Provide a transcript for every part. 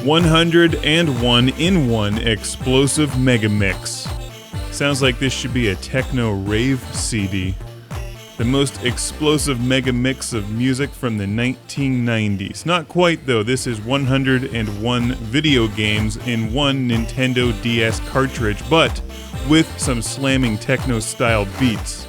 101 in 1 Explosive Megamix. Sounds like this should be a techno rave CD. The most explosive mega mix of music from the 1990s. Not quite though, this is 101 video games in one Nintendo DS cartridge, but with some slamming techno-style beats.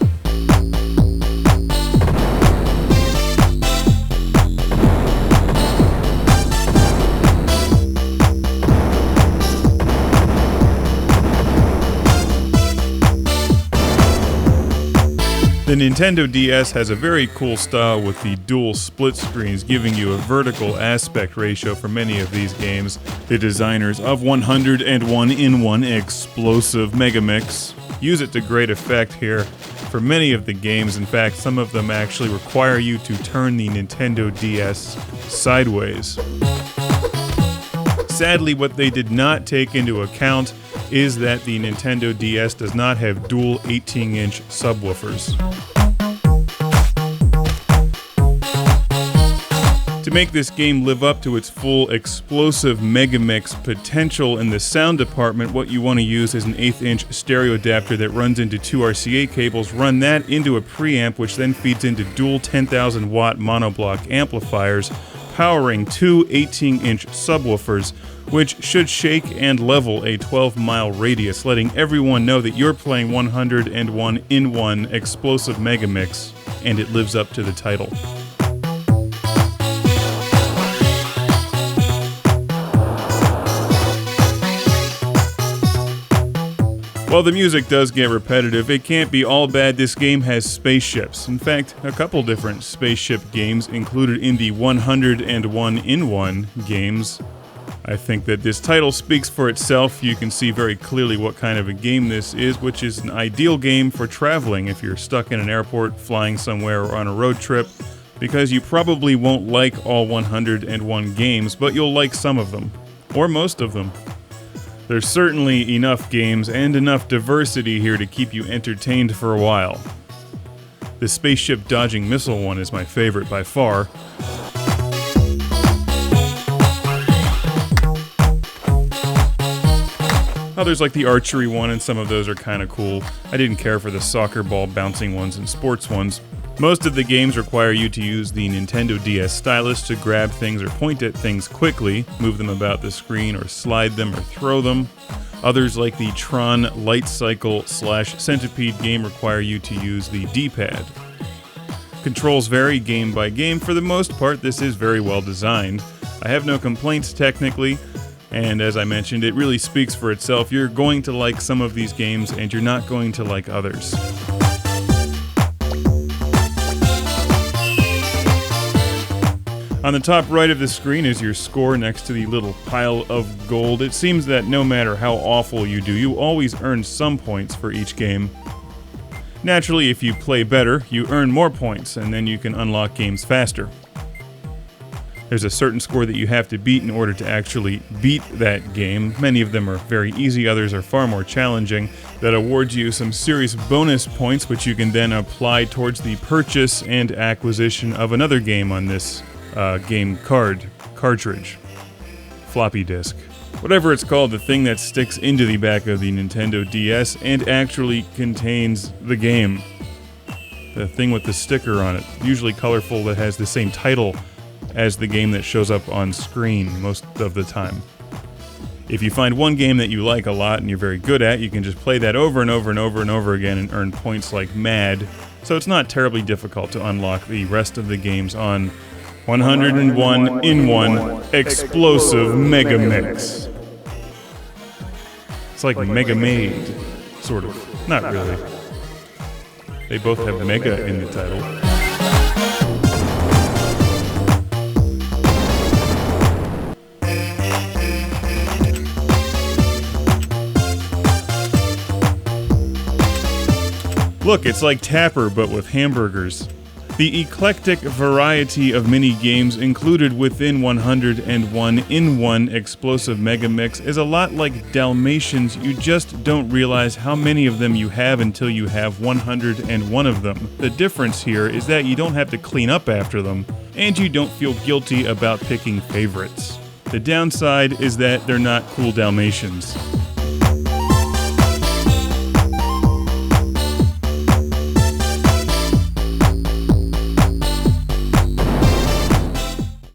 The Nintendo DS has a very cool style with the dual split screens, giving you a vertical aspect ratio for many of these games. The designers of 101 in 1 Explosive Megamix use it to great effect here for many of the games. In fact, some of them actually require you to turn the Nintendo DS sideways. Sadly, what they did not take into account is that the Nintendo DS does not have dual 18-inch subwoofers. To make this game live up to its full Explosive Megamix potential in the sound department, what you want to use is an 1/8-inch stereo adapter that runs into two RCA cables, run that into a preamp, which then feeds into dual 10,000 watt monoblock amplifiers, powering two 18-inch subwoofers, which should shake and level a 12-mile radius, letting everyone know that you're playing 101 in 1 Explosive Megamix, and it lives up to the title. While the music does get repetitive, it can't be all bad. This game has spaceships. In fact, a couple different spaceship games included in the 101 in 1 games. I think that this title speaks for itself. You can see very clearly what kind of a game this is, which is an ideal game for traveling if you're stuck in an airport, flying somewhere, or on a road trip, because you probably won't like all 101 games, but you'll like some of them, or most of them. There's certainly enough games and enough diversity here to keep you entertained for a while. The spaceship dodging missile one is my favorite by far. Others like the archery one, and some of those are kind of cool. I didn't care for the soccer ball bouncing ones and sports ones. Most of the games require you to use the Nintendo DS stylus to grab things or point at things quickly, move them about the screen or slide them or throw them. Others like the Tron Light Cycle / Centipede game require you to use the D-pad. Controls vary game by game. For the most part, this is very well designed. I have no complaints technically, and as I mentioned, it really speaks for itself. You're going to like some of these games and you're not going to like others. On the top right of the screen is your score next to the little pile of gold. It seems that no matter how awful you do, you always earn some points for each game. Naturally, if you play better, you earn more points, and then you can unlock games faster. There's a certain score that you have to beat in order to actually beat that game. Many of them are very easy, others are far more challenging. That awards you some serious bonus points, which you can then apply towards the purchase and acquisition of another game on this game cartridge, floppy disk, whatever it's called, the thing that sticks into the back of the Nintendo DS and actually contains the game. The thing with the sticker on it, usually colorful, that has the same title as the game that shows up on screen most of the time. If you find one game that you like a lot and you're very good at, you can just play that over and over and over and over again and earn points like mad. So it's not terribly difficult to unlock the rest of the games on 101 in 1 Explosive Megamix. It's like Mega Made, sort of. Not really. They both have Mega in the title. Look, it's like Tapper, but with hamburgers. The eclectic variety of mini-games included within 101 in 1 Explosive Megamix is a lot like Dalmatians. You just don't realize how many of them you have until you have 101 of them. The difference here is that you don't have to clean up after them, and you don't feel guilty about picking favorites. The downside is that they're not cool Dalmatians.